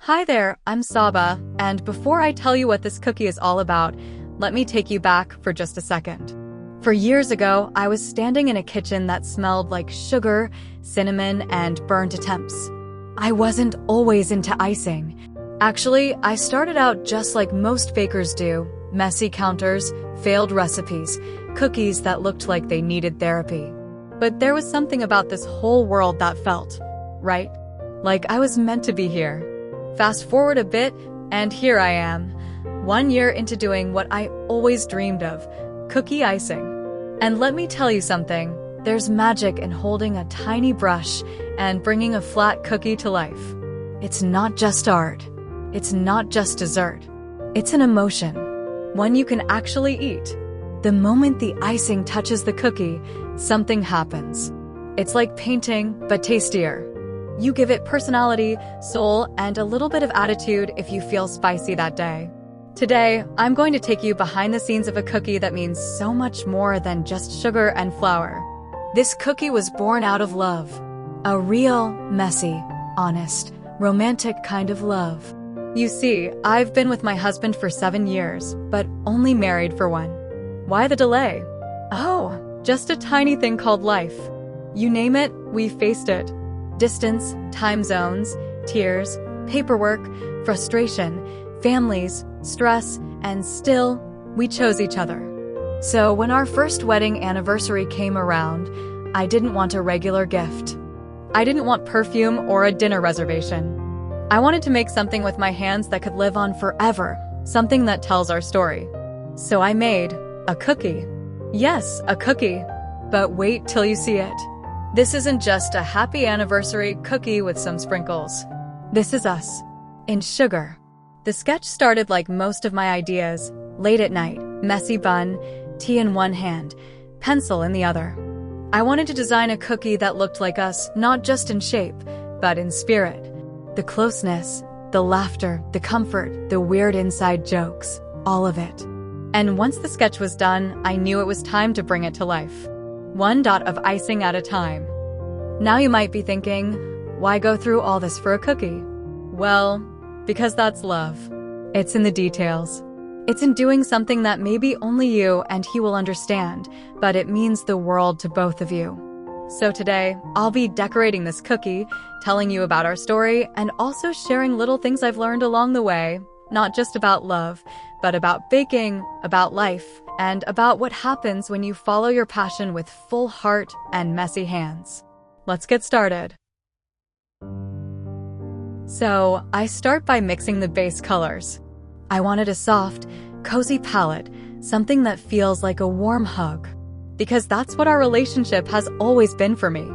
Hi there, I'm Saba, and before I tell you what this cookie is all about, let me take you back for just a second. For years ago, I was standing in a kitchen that smelled like sugar, cinnamon, and burnt attempts. I wasn't always into icing. Actually, I started out just like most bakers do, messy counters, failed recipes, cookies that looked like they needed therapy. But there was something about this whole world that felt right, like I was meant to be here. Fast forward a bit, and here I am, 1 year into doing what I always dreamed of, cookie icing. And let me tell you something, there's magic in holding a tiny brush and bringing a flat cookie to life. It's not just art. It's not just dessert. It's an emotion, one you can actually eat. The moment the icing touches the cookie, something happens. It's like painting, but tastier. You give it personality, soul, and a little bit of attitude if you feel spicy that day. Today, I'm going to take you behind the scenes of a cookie that means so much more than just sugar and flour. This cookie was born out of love. A real, messy, honest, romantic kind of love. You see, I've been with my husband for 7 years, but only married for 1. Why the delay? Oh, just a tiny thing called life. You name it, we faced it. Distance, time zones, tears, paperwork, frustration, families, stress, and still, we chose each other. So when our first wedding anniversary came around, I didn't want a regular gift. I didn't want perfume or a dinner reservation. I wanted to make something with my hands that could live on forever, something that tells our story. So I made a cookie. Yes, a cookie. But wait till you see it. This isn't just a happy anniversary cookie with some sprinkles. This is us. In sugar. The sketch started like most of my ideas, late at night, messy bun, tea in one hand, pencil in the other. I wanted to design a cookie that looked like us, not just in shape, but in spirit. The closeness, the laughter, the comfort, the weird inside jokes, all of it. And once the sketch was done, I knew it was time to bring it to life. 1 dot of icing at a time. Now you might be thinking, why go through all this for a cookie? Well, because that's love. It's in the details. It's in doing something that maybe only you and he will understand, but it means the world to both of you. So today, I'll be decorating this cookie, telling you about our story, and also sharing little things I've learned along the way, not just about love, but about baking, about life, and about what happens when you follow your passion with full heart and messy hands. Let's get started. So, I start by mixing the base colors. I wanted a soft, cozy palette, something that feels like a warm hug. Because that's what our relationship has always been for me.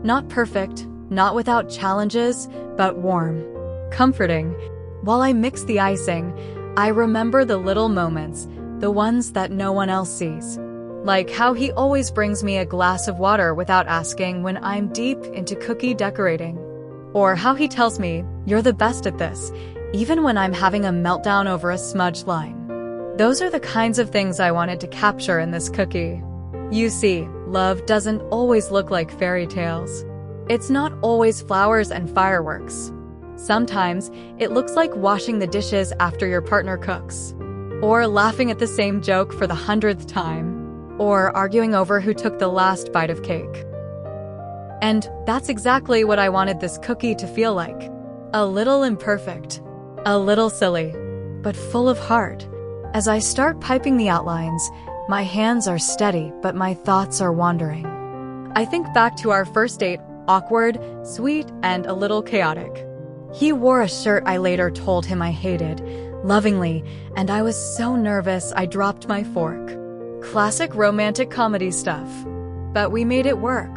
Not perfect, not without challenges, but warm, comforting. While I mix the icing, I remember the little moments, the ones that no one else sees. Like how he always brings me a glass of water without asking when I'm deep into cookie decorating. Or how he tells me, you're the best at this, even when I'm having a meltdown over a smudged line. Those are the kinds of things I wanted to capture in this cookie. You see, love doesn't always look like fairy tales. It's not always flowers and fireworks. Sometimes, it looks like washing the dishes after your partner cooks. Or laughing at the same joke for the 100th time. Or arguing over who took the last bite of cake. And that's exactly what I wanted this cookie to feel like. A little imperfect. A little silly. But full of heart. As I start piping the outlines, my hands are steady, but my thoughts are wandering. I think back to our first date, awkward, sweet, and a little chaotic. He wore a shirt I later told him I hated, lovingly, and I was so nervous I dropped my fork. Classic romantic comedy stuff. But we made it work.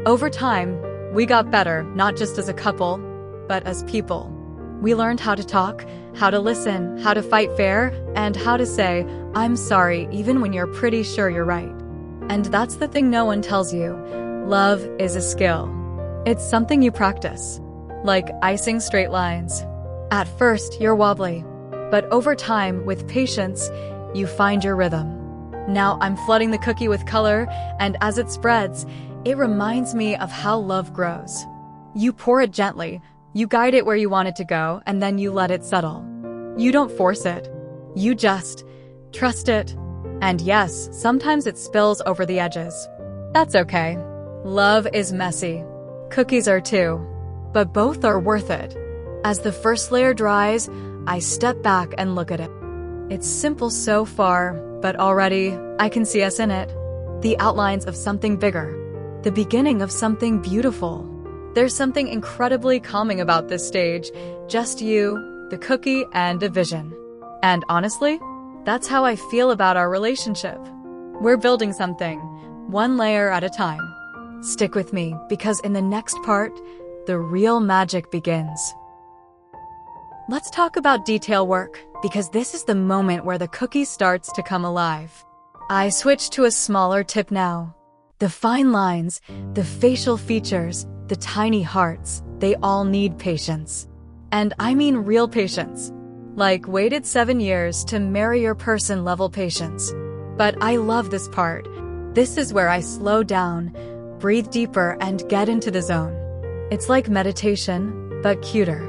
Over time, we got better, not just as a couple, but as people. We learned how to talk, how to listen, how to fight fair, and how to say, I'm sorry, even when you're pretty sure you're right. And that's the thing no one tells you. Love is a skill. It's something you practice. Like icing straight lines. At first, you're wobbly. But over time, with patience, you find your rhythm. Now I'm flooding the cookie with color, and as it spreads, it reminds me of how love grows. You pour it gently, You guide it where you want it to go, and then you let it settle. You don't force it. You just trust it. And yes, sometimes it spills over the edges. That's okay. Love is messy. Cookies are too. But both are worth it. As the first layer dries, I step back and look at it. It's simple so far, but already I can see us in it. The outlines of something bigger. The beginning of something beautiful. There's something incredibly calming about this stage. Just you, the cookie, and a vision. And honestly, that's how I feel about our relationship. We're building something, one layer at a time. Stick with me, because in the next part, the real magic begins. Let's talk about detail work, because this is the moment where the cookie starts to come alive. I switch to a smaller tip now. The fine lines, the facial features, the tiny hearts, they all need patience. And I mean real patience. Like waited 7 years to marry your person level patience. But I love this part. This is where I slow down, breathe deeper, and get into the zone. It's like meditation, but cuter.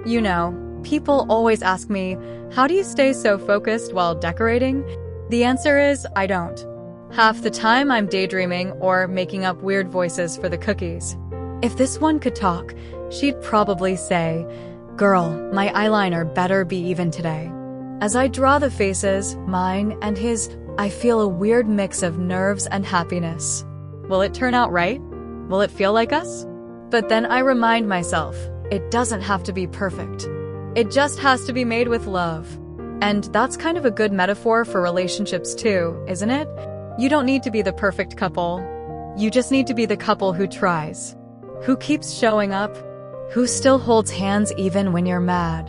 You know, people always ask me, how do you stay so focused while decorating? The answer is, I don't. Half the time I'm daydreaming or making up weird voices for the cookies. If this one could talk, she'd probably say, "Girl, my eyeliner better be even today." As I draw the faces, mine and his, I feel a weird mix of nerves and happiness. Will it turn out right? Will it feel like us? But then I remind myself, it doesn't have to be perfect. It just has to be made with love. And that's kind of a good metaphor for relationships too, isn't it? You don't need to be the perfect couple. You just need to be the couple who tries. Who keeps showing up? Who still holds hands even when you're mad?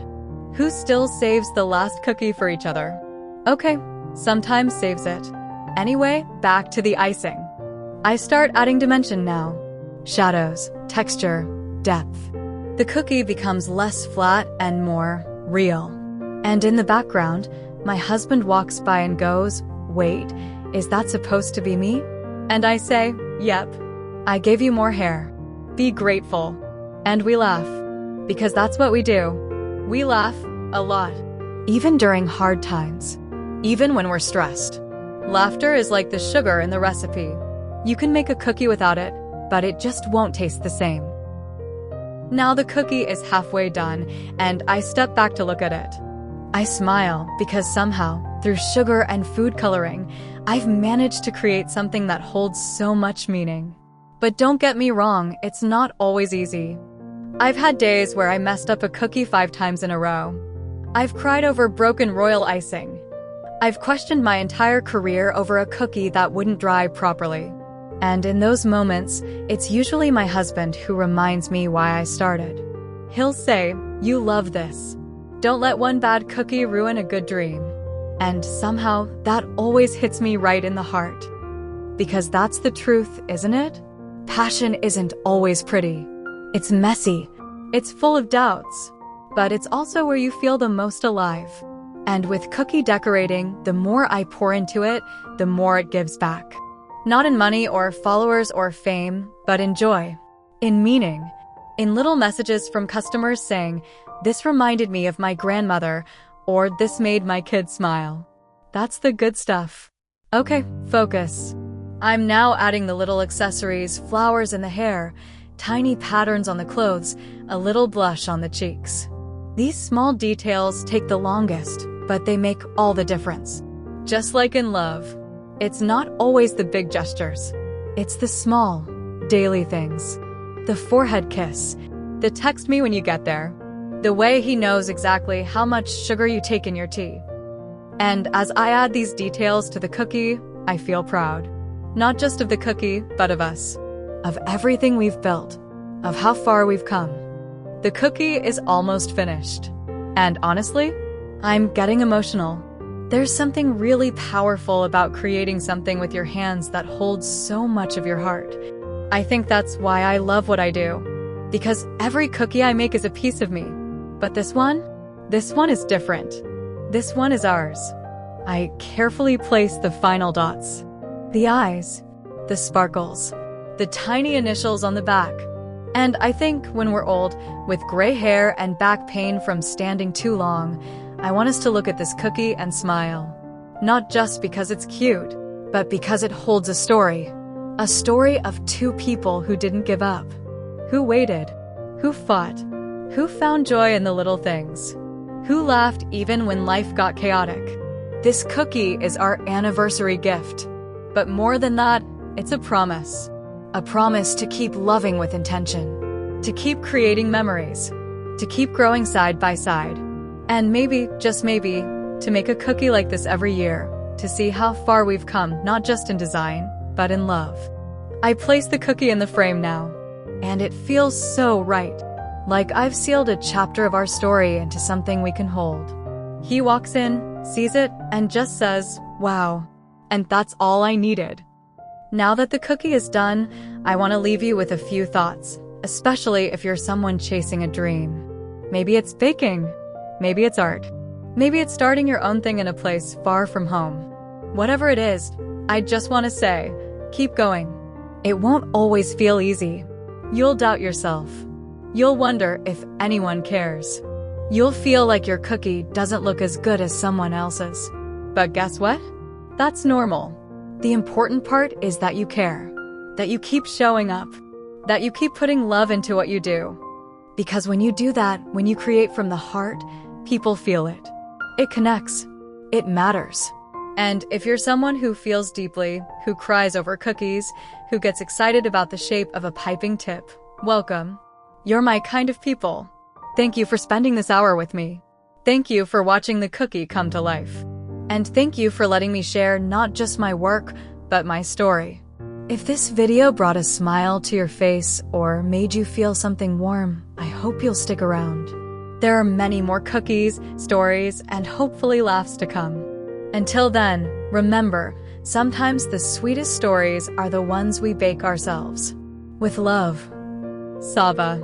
Who still saves the last cookie for each other? Okay, sometimes saves it. Anyway, back to the icing. I start adding dimension now. Shadows, texture, depth. The cookie becomes less flat and more real. And in the background, my husband walks by and goes, "Wait, is that supposed to be me?" And I say, "Yep. I gave you more hair. Be grateful." And we laugh. Because that's what we do. We laugh a lot. Even during hard times. Even when we're stressed. Laughter is like the sugar in the recipe. You can make a cookie without it, but it just won't taste the same. Now the cookie is halfway done, and I step back to look at it. I smile because somehow, through sugar and food coloring, I've managed to create something that holds so much meaning. But don't get me wrong, it's not always easy. I've had days where I messed up a cookie 5 times in a row. I've cried over broken royal icing. I've questioned my entire career over a cookie that wouldn't dry properly. And in those moments, it's usually my husband who reminds me why I started. He'll say, "You love this. Don't let one bad cookie ruin a good dream." And somehow, that always hits me right in the heart. Because that's the truth, isn't it? Passion isn't always pretty. It's messy. It's full of doubts. But it's also where you feel the most alive. And with cookie decorating, the more I pour into it, the more it gives back. Not in money or followers or fame, but in joy. In meaning. In little messages from customers saying, "This reminded me of my grandmother," or "This made my kid smile." That's the good stuff. Okay, focus. I'm now adding the little accessories, flowers in the hair, tiny patterns on the clothes, a little blush on the cheeks. These small details take the longest, but they make all the difference. Just like in love, it's not always the big gestures. It's the small, daily things. The forehead kiss, the text me when you get there, the way he knows exactly how much sugar you take in your tea. And as I add these details to the cookie, I feel proud. Not just of the cookie, but of us. Of everything we've built. Of how far we've come. The cookie is almost finished. And honestly, I'm getting emotional. There's something really powerful about creating something with your hands that holds so much of your heart. I think that's why I love what I do. Because every cookie I make is a piece of me. But this one is different. This one is ours. I carefully place the final dots. The eyes, the sparkles, the tiny initials on the back. And I think when we're old, with gray hair and back pain from standing too long, I want us to look at this cookie and smile. Not just because it's cute, but because it holds a story. A story of two people who didn't give up, who waited, who fought, who found joy in the little things, who laughed even when life got chaotic. This cookie is our anniversary gift. But more than that, it's a promise. A promise to keep loving with intention, to keep creating memories, to keep growing side by side. And maybe, just maybe, to make a cookie like this every year, to see how far we've come, not just in design, but in love. I place the cookie in the frame now, and it feels so right. Like I've sealed a chapter of our story into something we can hold. He walks in, sees it, and just says, "Wow." And that's all I needed. Now that the cookie is done, I want to leave you with a few thoughts, especially if you're someone chasing a dream. Maybe it's baking. Maybe it's art. Maybe it's starting your own thing in a place far from home. Whatever it is, I just want to say, keep going. It won't always feel easy. You'll doubt yourself. You'll wonder if anyone cares. You'll feel like your cookie doesn't look as good as someone else's. But guess what? That's normal. The important part is that you care, that you keep showing up, that you keep putting love into what you do. Because when you do that, when you create from the heart, people feel it. It connects. It matters. And if you're someone who feels deeply, who cries over cookies, who gets excited about the shape of a piping tip, welcome. You're my kind of people. Thank you for spending this hour with me. Thank you for watching the cookie come to life. And thank you for letting me share not just my work, but my story. If this video brought a smile to your face or made you feel something warm, I hope you'll stick around. There are many more cookies, stories, and hopefully laughs to come. Until then, remember, sometimes the sweetest stories are the ones we bake ourselves. With love, Saba.